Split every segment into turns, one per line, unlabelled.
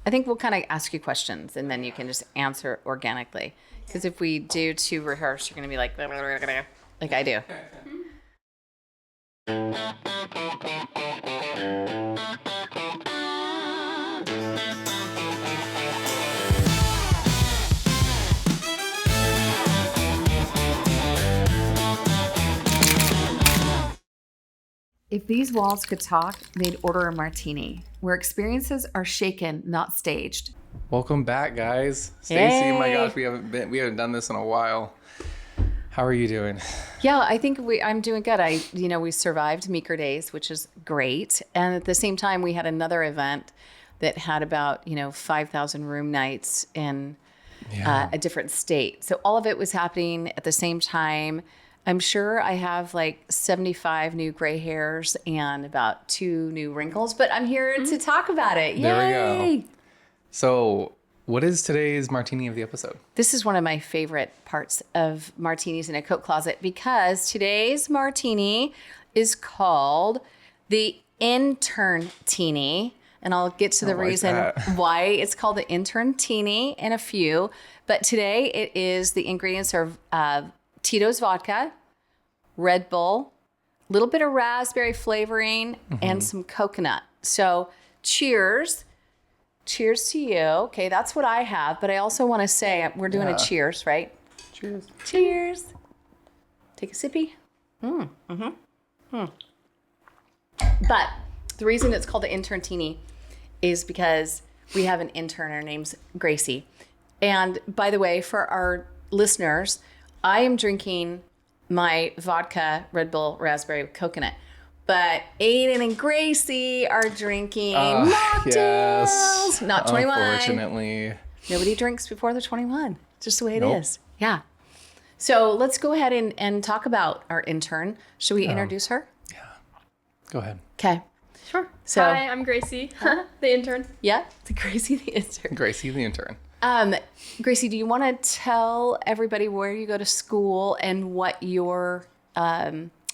I think we'll kind of ask you questions and then you can just answer organically. Because if we do too rehearse, you're going to be like I do. If these walls could talk, they'd order a martini, where experiences are shaken, not staged.
Welcome back, guys. Stacy, my gosh, we haven't done this in a while. How are you doing?
Yeah, I think I'm doing good. We survived Meeker Days, which is great. And at the same time, we had another event that had about, 5,000 room nights in a different state. So all of it was happening at the same time. I'm sure I have like 75 new gray hairs and about 2 new wrinkles, but I'm here to talk about it. Yay!
There we go. So what is today's martini of the episode?
This is one of my favorite parts of martinis in a coat closet because today's martini is called the Intern-tini. And I'll get to the reason why it's called the Intern-tini in a few. But today it is the ingredients are Tito's vodka, Red Bull, a little bit of raspberry flavoring, and some coconut. So cheers. Cheers to you. Okay, that's what I have. But I also want to say we're doing a cheers, right?
Cheers.
Cheers. Take a sippy. But the reason it's called the Intern-tini is because we have an intern. Her name's Gracie. And by the way, for our listeners, I am drinking my vodka Red Bull raspberry with coconut. But Aiden and Gracie are drinking Mocktails.
Yes.
Not 21.
Unfortunately.
Nobody drinks before they're 21. It's just the way it is. Yeah. So let's go ahead and talk about our intern. Should we introduce her?
Yeah. Go ahead.
Okay.
Sure.
So,
hi, I'm Gracie, the intern.
Yeah, the Gracie the Intern.
Gracie the Intern.
Gracie, do you want to tell everybody where you go to school and what you're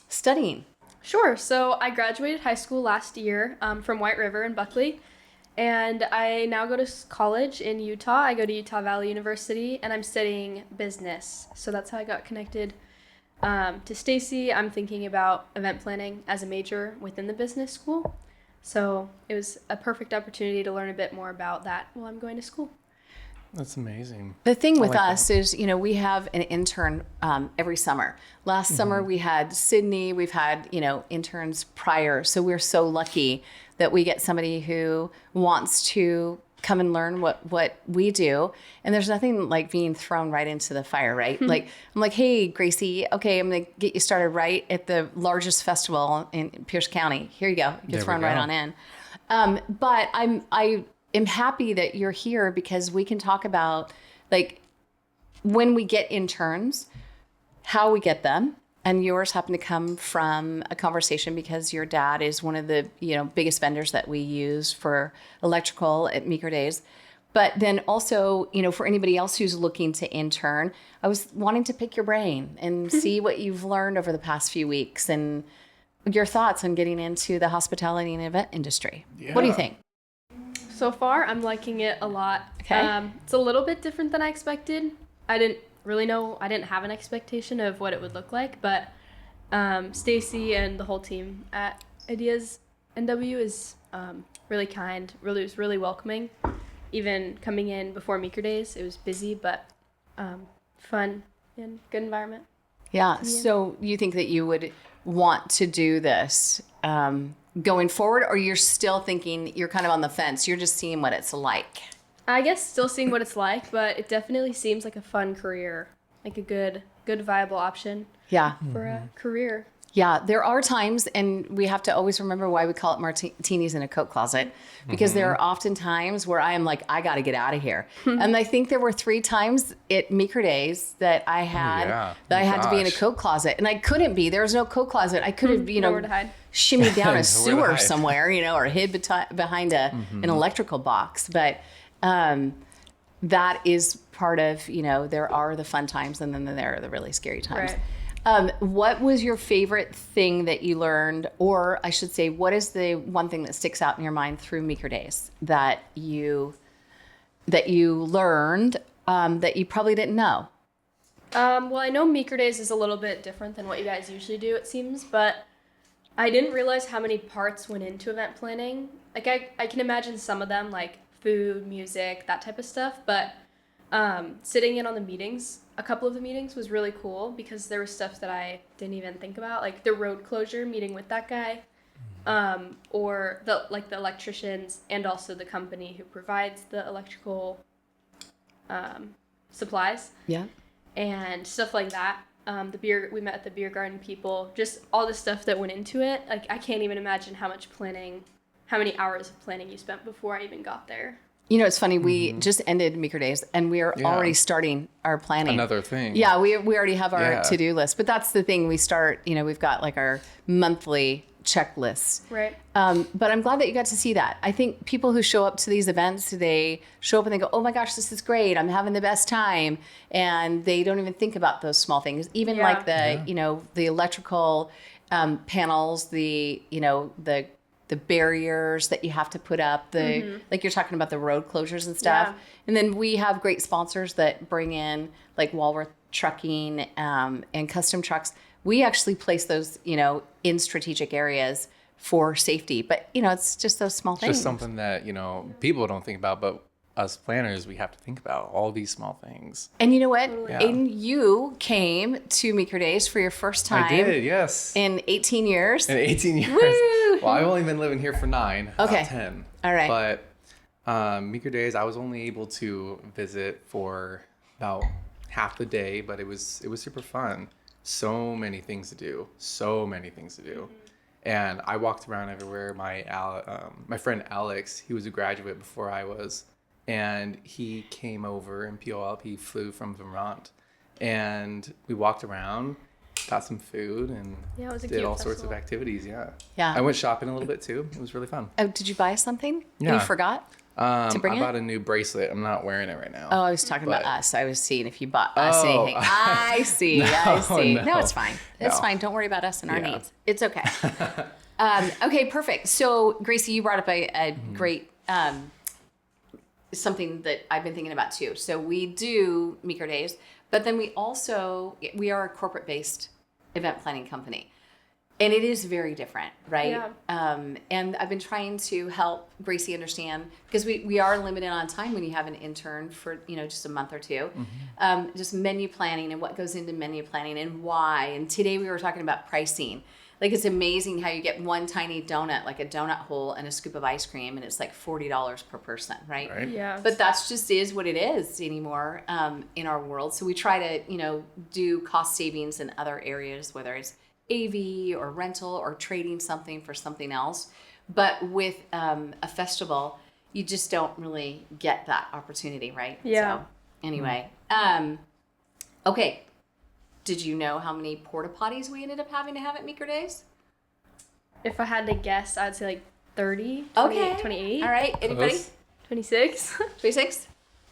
studying?
Sure. So I graduated high school last year from White River in Buckley, and I now go to college in Utah. I go to Utah Valley University, and I'm studying business. So that's how I got connected to Stacy. I'm thinking about event planning as a major within the business school. So it was a perfect opportunity to learn a bit more about that while I'm going to school.
That's amazing.
The thing with us is, we have an intern every summer. Last summer we had Sydney. We've had, interns prior. So we're so lucky that we get somebody who wants to come and learn what we do. And there's nothing like being thrown right into the fire, right? Like, I'm like, hey, Gracie, okay, I'm going to get you started right at the largest festival in Pierce County. Here you go. You're thrown right on in. But I am happy that you're here because we can talk about like when we get interns, how we get them. And yours happen to come from a conversation because your dad is one of the biggest vendors that we use for electrical at Meeker Days. But then also, for anybody else who's looking to intern, I was wanting to pick your brain and see what you've learned over the past few weeks and your thoughts on getting into the hospitality and event industry. Yeah. What do you think?
So far, I'm liking it a lot.
Okay.
It's a little bit different than I expected. I didn't really know. I didn't have an expectation of what it would look like, but Stacy and the whole team at Ideas NW is really kind. Was really welcoming. Even coming in before Meeker Days, it was busy, but fun and good environment.
Yeah. So you think that you would want to do this going forward, or you're still thinking you're kind of on the fence? You're just seeing what it's like.
I guess still seeing what it's like, but it definitely seems like a fun career, like a good viable option.
Yeah.
For a career.
Yeah, there are times, and we have to always remember why we call it martinis in a coat closet, because there are often times where I am like, I got to get out of here. And I think there were 3 times at Meeker Days that I had to be in a coat closet, and I couldn't be. There was no coat closet. I could have,
nowhere to hide.
Shimmied down a sewer somewhere, or hid behind an electrical box. But that is part of, there are the fun times, and then there are the really scary times.
Right.
What was your favorite thing that you learned, or I should say, what is the one thing that sticks out in your mind through Meeker Days that you that you learned that you probably didn't know?
Well, I know Meeker Days is a little bit different than what you guys usually do, it seems, but I didn't realize how many parts went into event planning. Like, I can imagine some of them, like food, music, that type of stuff, but sitting in on the meetings, a couple of the meetings was really cool because there was stuff that I didn't even think about, like the road closure, meeting with that guy, or the electricians and also the company who provides the electrical supplies.
Yeah.
And stuff like that. We met at the beer garden people, just all the stuff that went into it. Like, I can't even imagine how many hours of planning you spent before I even got there.
You know, it's funny. We just ended Meeker Days, and we are already starting our planning.
Another thing.
Yeah, we already have our to-do list. But that's the thing. We start, we've got like our monthly checklists.
Right.
But I'm glad that you got to see that. I think people who show up to these events, they show up and they go, oh my gosh, this is great. I'm having the best time. And they don't even think about those small things. Even like the electrical panels, the barriers that you have to put up, like you're talking about the road closures and stuff.
Yeah.
And then we have great sponsors that bring in like Walworth Trucking and custom trucks. We actually place those, in strategic areas for safety. But, it's just those small things.
Just something that, people don't think about, but us planners, we have to think about all these small things.
And you know what?
Yeah.
And you came to Meeker Days for your first time.
I did, yes.
In 18 years.
In 18 years.
Woo!
Well, I've only been living here for 9,
Okay.
not 10.
All right.
But Meeker Days, I was only able to visit for about half the day, but it was super fun. So many things to do. And I walked around everywhere. My friend Alex, he was a graduate before I was, and he came over in POL. He flew from Vermont, and we walked around, got some food, and
Yeah, it was a
did
cute
all sorts of
festival.
activities. Yeah.
Yeah.
I went shopping a little bit too. It was really fun.
Oh, did you buy something?
Yeah.
You forgot? To bring
I
it?
bought a new bracelet. I'm not wearing it right now.
Oh, I was talking about
But-
us. I was seeing if you bought us
Oh.
anything. I see.
No,
I see. No,
no.
it's fine. It's
No.
fine. Don't worry about us and our
Yeah.
needs. It's okay. Okay, perfect. So, Gracie, you brought up a great something that I've been thinking about too. So we do Meeker Days, but then we are a corporate-based event planning company. And it is very different, right?
Yeah.
And I've been trying to help Gracie understand, because we are limited on time when you have an intern for, just a month or two. Just menu planning and what goes into menu planning and why. And today we were talking about pricing. Like, it's amazing how you get one tiny donut, like a donut hole and a scoop of ice cream, and it's like $40 per person, right?
Right.
Yeah.
But that's just is what it is anymore in our world. So we try to, do cost savings in other areas, whether it's AV or rental or trading something for something else. But with a festival, you just don't really get that opportunity, right?
Yeah.
So anyway, okay. Did you know how many porta potties we ended up having to have at Meeker Days?
If I had to guess, I'd say like 30,
Okay.
28,
All right. Anybody?
Close.
26.
26?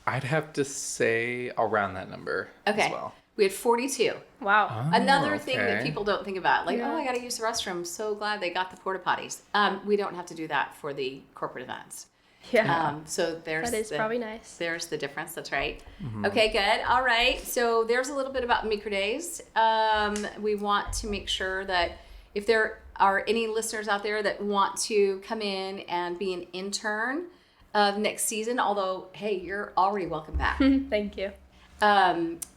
I'd have to say around that number
Okay.
as well.
We had 42.
Wow.
Another thing that
okay.
people don't think about, like,
Yeah.
oh, I got to use the restroom. So glad they got the porta potties. We don't have to do that for the corporate events.
Yeah.
So there's
That is probably nice.
There's the difference. That's right. Okay, good. All right. So there's a little bit about Meeker Days. We want to make sure that if there are any listeners out there that want to come in and be an intern of next season, although, hey, you're already welcome back.
Thank you.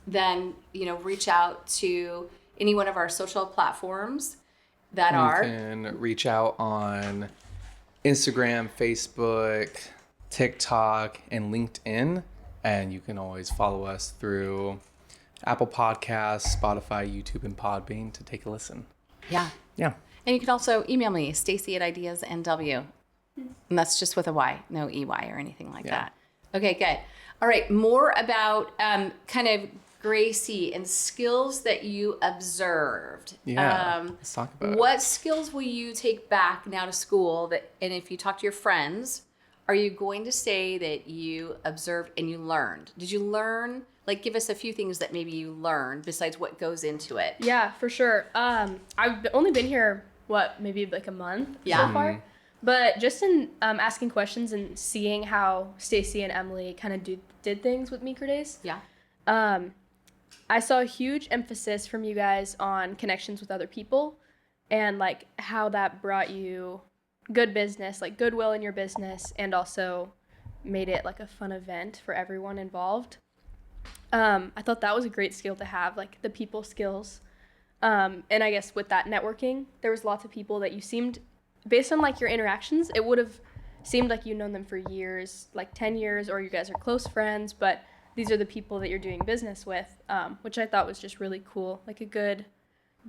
Then, reach out to any one of our social platforms that are.
You can reach out on Instagram, Facebook, TikTok, and LinkedIn. And you can always follow us through Apple Podcasts, Spotify, YouTube, and Podbean to take a listen.
Yeah.
Yeah.
And you can also email me, Stacy@ideasnw. And that's just with a Y, no EY or anything like that. Okay, good. All right, more about kind of Gracie and skills that you observed.
Yeah. Let's talk about it.
What skills will you take back now to school and if you talk to your friends, are you going to say that you observed and you learned? Did you learn, give us a few things that maybe you learned besides what goes into it?
Yeah, for sure. I've only been here, maybe like a month so far. But just in asking questions and seeing how Stacy and Emily kind of did things with Meeker Days,
Yeah.
I saw a huge emphasis from you guys on connections with other people and like how that brought you good business, like goodwill in your business, and also made it like a fun event for everyone involved. I thought that was a great skill to have, like the people skills. And I guess with that networking, there was lots of people that you seemed, based on like your interactions, it would have seemed like you've known them for years, like 10 years, or you guys are close friends, but these are the people that you're doing business with, which I thought was just really cool, like a good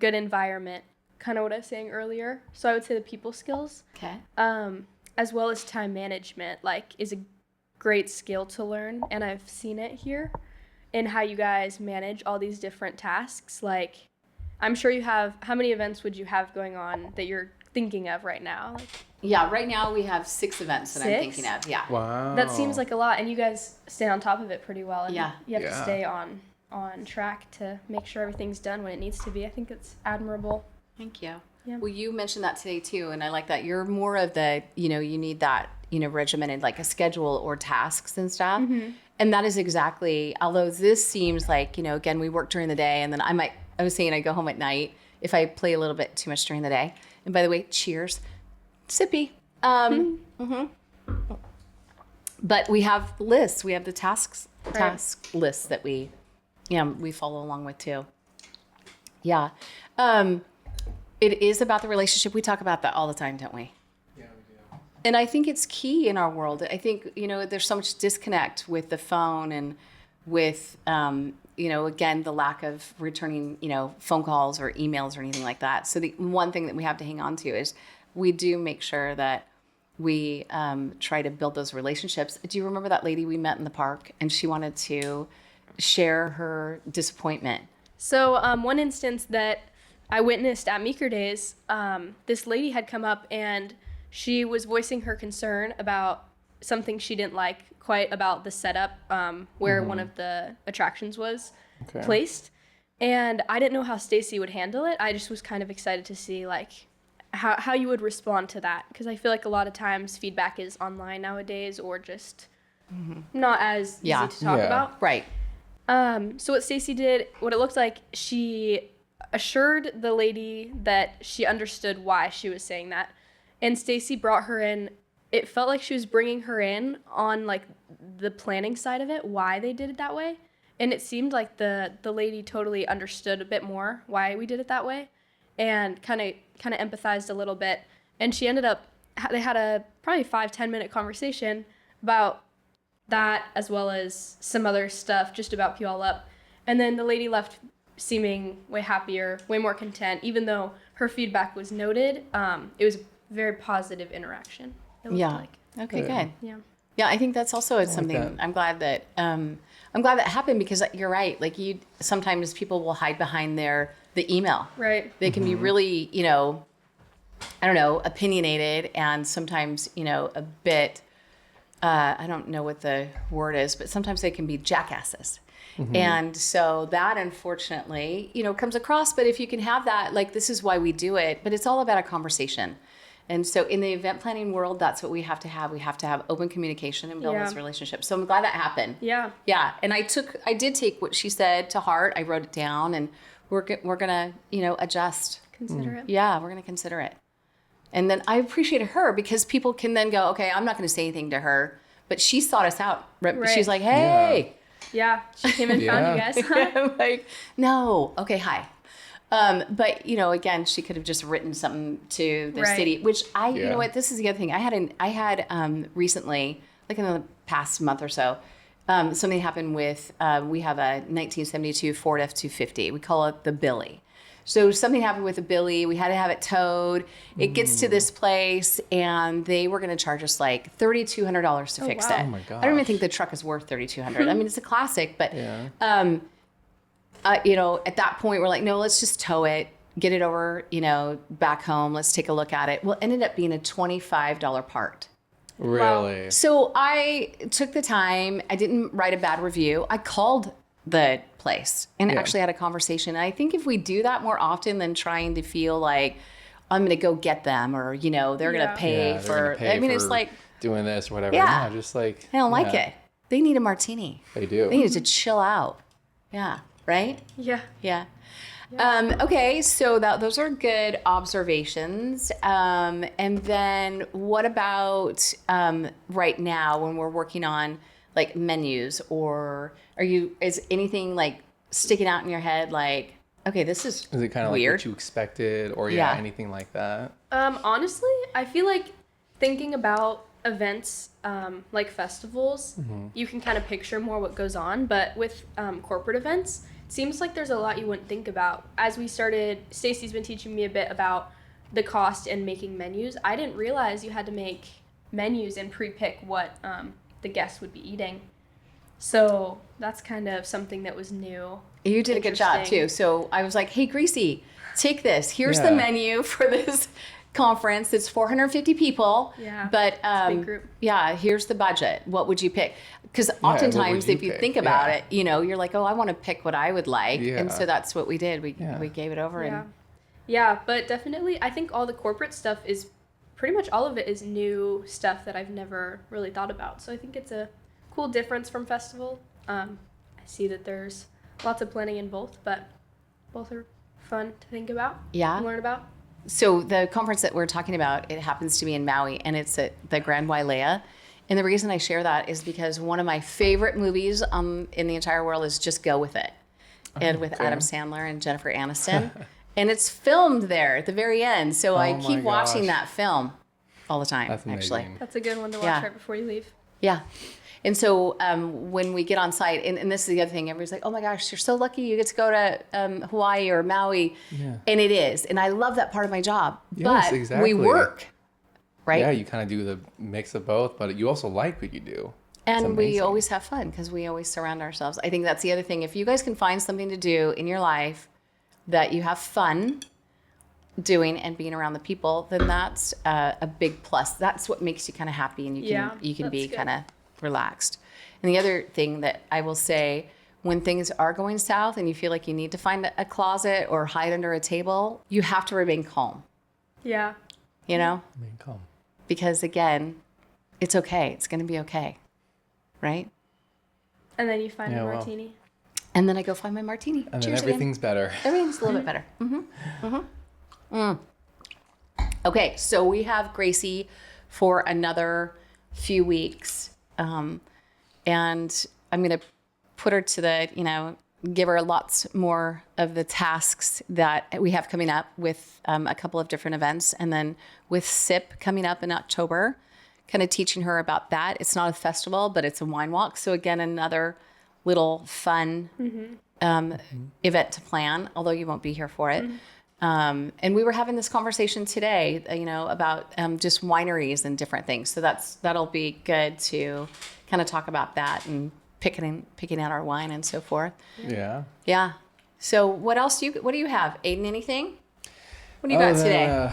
environment, kind of what I was saying earlier. So I would say the people skills,
Okay.
as well as time management, like is a great skill to learn, and I've seen it here in how you guys manage all these different tasks. Like, I'm sure you have, how many events would you have going on that you're thinking of right now? Like,
Yeah, right now we have 6 events that I'm
6?
thinking of. Yeah.
Wow.
that seems like a lot, and you guys stay on top of it pretty well. And
Yeah.
you have to
Yeah.
stay on track to make sure everything's done when it needs to be. I think it's admirable.
Thank you.
Yeah.
Well, you mentioned that today too, and I like that. You're more of the, you need that, regimented, like a schedule or tasks and stuff.
Mm-hmm.
And that is exactly, although this seems like, again, we work during the day, and then I was saying I go home at night if I play a little bit too much during the day. And by the way, cheers. Sippy. But we have lists. We have the task lists that we follow along with too. Yeah. It is about the relationship. We talk about that all the time, don't we?
Yeah, we do.
And I think it's key in our world. I think, there's so much disconnect with the phone and with, again, the lack of returning, phone calls or emails or anything like that. So the one thing that we have to hang on to is we do make sure that we try to build those relationships. Do you remember that lady we met in the park and she wanted to share her disappointment?
So one instance that I witnessed at Meeker Days, this lady had come up and she was voicing her concern about something she didn't like quite about the setup where one of the attractions was placed. And I didn't know how Stacy would handle it. I just was kind of excited to see like how you would respond to that, because I feel like a lot of times feedback is online nowadays or just not as easy to talk about.
Right.
So what Stacy did, what it looked like, she assured the lady that she understood why she was saying that. And Stacy brought her in. It felt like she was bringing her in on like the planning side of it, why they did it that way. And it seemed like the lady totally understood a bit more why we did it that way and kind of empathized a little bit. And she ended up, they had a probably 5-10 minute conversation about that as well as some other stuff just about Puyallup. And then the lady left seeming way happier, way more content, even though her feedback was noted. It was a very positive interaction, it looked like.
Okay, good.
Yeah.
Yeah, I think that's also something
that.
I'm glad that happened, because you're right. Like sometimes people will hide behind the email.
Right.
They can be really, I don't know, opinionated, and sometimes, a bit, I don't know what the word is, but sometimes they can be jackasses. And so that unfortunately, comes across. But if you can have that, like, this is why we do it, but it's all about a conversation. And so in the event planning world, that's what we have to have. We have to have open communication and build those relationships. So I'm glad that happened.
Yeah.
Yeah. And I did take what she said to heart. I wrote it down, and we're going to, adjust.
Consider it.
Yeah, we're going to consider it. And then I appreciated her, because people can then go, okay, I'm not going to say anything to her, but she sought us out.
Right.
She's like, hey.
Yeah. She came and found you guys.
I'm like, no. Okay, hi. But, again, she could have just written something to the city, which you know what, this is the other thing. I had recently, like in the past month or so, something happened with, we have a 1972 Ford F-250. We call it the Billy. So something happened with the Billy. We had to have it towed. It gets to this place, and they were going to charge us like $3,200 to fix
wow.
it.
Oh my gosh.
I don't even think the truck is worth $3,200. I mean, it's a classic, but at that point, we're like, no, let's just tow it, get it over, back home. Let's take a look at it. Well, it ended up being a $25 part.
Really?
So I took the time. I didn't write a bad review. I called the place and actually had a conversation. And I think if we do that more often than trying to feel like, I'm going to go get them, or, you know, they're going to pay
they're
for,
gonna pay
it's
for
like,
doing this or whatever.
Yeah.
No, just like
I don't like it. They need a martini.
They do.
They need to chill out. Yeah. Right?
Yeah.
Yeah. Okay, so those are good observations. And then what about right now when we're working on like menus, or is anything like sticking out in your head like, okay, this is
Is it kind of like
weird?
what you expected, or
Yeah.
anything like that?
Honestly, I feel like thinking about events like festivals, you can kind of picture more what goes on. But with corporate events, it seems like there's a lot you wouldn't think about. As we started, Stacy's been teaching me a bit about the cost and making menus. I didn't realize you had to make menus and pre-pick what the guests would be eating. So that's kind of something that was new.
You did a good job
Interesting.
too. So I was like, hey, Gracie, take this. Here's the
Yeah.
menu for this conference. It's 450 people.
Yeah,
But
it's a big group.
yeah, here's the budget. What would you pick? Because
what
oftentimes
would
if
you
you
pick?
think about
Yeah.
it, you know, you're like, oh, I want to pick what I would like.
Yeah.
And so that's what we did. We gave it over.
Yeah.
And
Yeah, but definitely, I think all the corporate stuff is pretty much all of it is new stuff that I've never really thought about. So I think it's a cool difference from festival. I see that there's lots of planning in both, but both are fun to think about.
Yeah.
And learn about.
So the conference that we're talking about, it happens to be in Maui, and it's at the Grand Wailea. And the reason I share that is because one of my favorite movies in the entire world is Just Go With It, and with Adam Sandler and Jennifer Aniston. And it's filmed there at the very end. So I
Oh
keep
my
watching
gosh.
that film all the time,
That's amazing.
actually.
That's a good one to watch
Yeah.
right before you leave.
Yeah. And so when we get on site, and this is the other thing, everybody's like, oh my gosh, you're so lucky you get to go to Hawaii or Maui.
Yeah.
And it is. And I love that part of my job.
Yes,
but
exactly.
we work, right?
Yeah, you kind of do the mix of both, but you also like what you do. It's
And we
amazing.
always have fun because we always surround ourselves. I think that's the other thing. If you guys can find something to do in your life that you have fun doing and being around the people, then that's a big plus. That's what makes you kind of happy, and you can be
that's good.
kind of relaxed. And the other thing that I will say, when things are going south and you feel like you need to find a closet or hide under a table, you have to remain calm,
Yeah.
you know?
I mean, come.
Because again, it's okay. It's going to be okay. Right?
And then you find
Yeah,
a
well.
martini.
And then I go find my martini.
And then
Cheers again.
everything's better.
Everything's a little bit better. Okay, so we have Gracie for another few weeks. And I'm going to put her to the, give her lots more of the tasks that we have coming up with a couple of different events. And then with SIP coming up in October, kind of teaching her about that. It's not a festival, but it's a wine walk. So again, another little fun event to plan, although you won't be here for it. And we were having this conversation today, about just wineries and different things. So that'll be good to kind of talk about that and picking out our wine and so forth.
Yeah.
Yeah. So what else what do you have? Aiden, anything? What do you got today?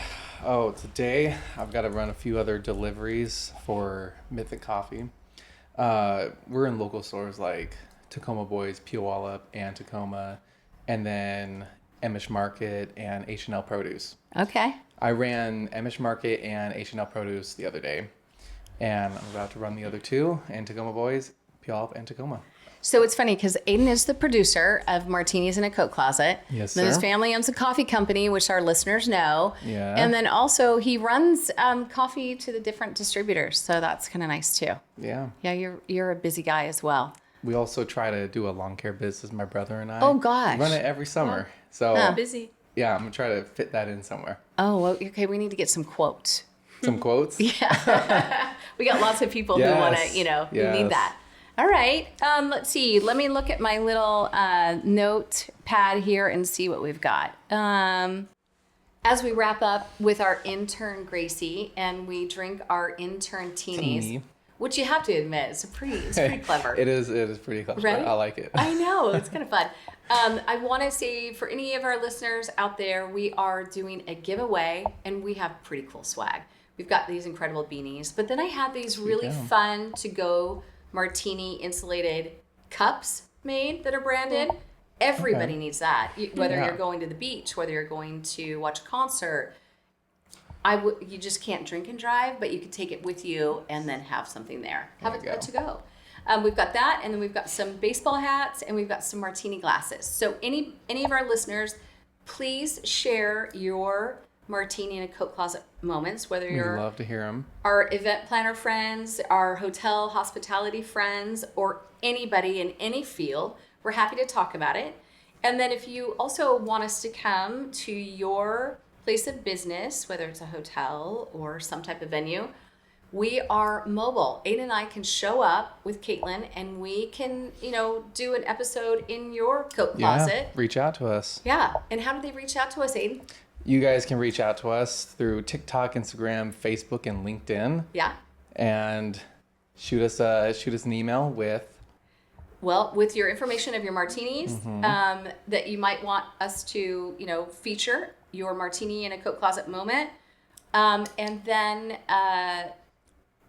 Today I've got to run a few other deliveries for Mythic Coffee. We're in local stores like Tacoma Boys, Puyallup, and Tacoma, and then Emish Market and H&L Produce.
Okay.
I ran Emish Market and H&L Produce the other day, and I'm about to run the other two in Tacoma Boys, Puyallup, and Tacoma.
So it's funny because Aiden is the producer of Martinis in a Coat Closet.
Yes,
Then his
sir.
family owns a coffee company, which our listeners know.
Yeah.
And then also he runs coffee to the different distributors. So that's kind of nice too.
Yeah.
Yeah, you're a busy guy as well.
We also try to do a lawn care business, my brother and I.
Oh, gosh.
We run it every summer. So
Busy.
yeah, I'm going to try to fit that in somewhere.
Oh, well, okay. We need to get some quotes.
Some quotes?
Yeah. We got lots of people who want to,
Yes.
who need that. All right. Let's see. Let me look at my little notepad here and see what we've got. As we wrap up with our intern Gracie and we drink our Intern-tinis,
Teeny.
which you have to admit it's pretty clever.
It is pretty clever.
Right?
I like it.
I know, it's kind of fun. I want to say for any of our listeners out there, we are doing a giveaway and we have pretty cool swag. We've got these incredible beanies, but then I had these really
go.
fun to go martini insulated cups made that are branded. Everybody
Okay.
needs that. Whether
Yeah.
you're going to the beach, whether you're going to watch a concert, You just can't drink and drive, but you could take it with you and then have something there. Have it to go. We've got that, and then we've got some baseball hats, and we've got some martini glasses. So any of our listeners, please share your martini in a coat closet moments, whether you're
We'd love to hear them.
Our event planner friends, our hotel hospitality friends, or anybody in any field. We're happy to talk about it. And then if you also want us to come to your place of business, whether it's a hotel or some type of venue, we are mobile. Aiden and I can show up with Caitlin, and we can, do an episode in your coat closet.
Yeah, reach out to us.
Yeah. And how do they reach out to us, Aiden?
You guys can reach out to us through TikTok, Instagram, Facebook, and LinkedIn.
Yeah.
And shoot us an email with
your information of your martinis that you might want us to, feature your martini in a coat closet moment. And then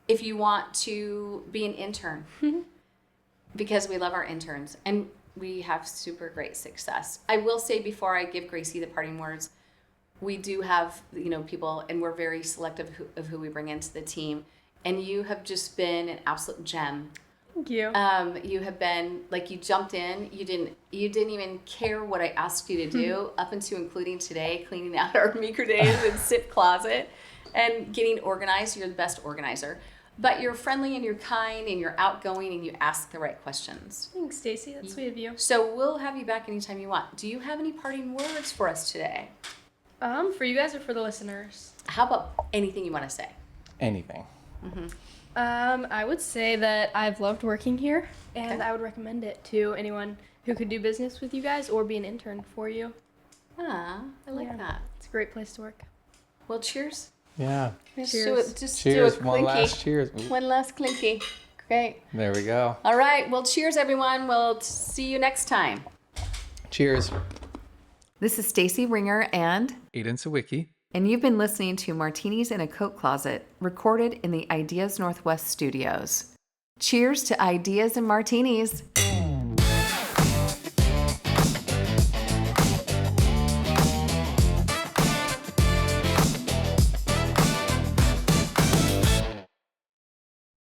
if you want to be an intern, because we love our interns and we have super great success. I will say before I give Gracie the parting words, we do have, people, and we're very selective of who we bring into the team. And you have just been an absolute gem.
Thank you.
You have been, you jumped in. You didn't even care what I asked you to do, up until including today, cleaning out our Meeker Days and Sip closet and getting organized. You're the best organizer. But you're friendly and you're kind and you're outgoing and you ask the right questions.
Thanks, Stacy. That's sweet of you.
So we'll have you back anytime you want. Do you have any parting words for us today?
For you guys or for the listeners?
How about anything you want to say?
anything.
I would say that I've loved working here, and I would recommend it to anyone who could do business with you guys or be an intern for you.
Ah, I like that.
It's a great place to work.
Well, cheers.
Yeah.
Cheers.
Cheers. One last cheers. Ooh.
One last clinky. Great.
There we go.
All right. Well, cheers, everyone. We'll see you next time.
Cheers.
This is Stacy Ringer and
Sawicki.
And you've been listening to Martinis in a Coat Closet, recorded in the Ideas Northwest studios. Cheers to ideas and martinis.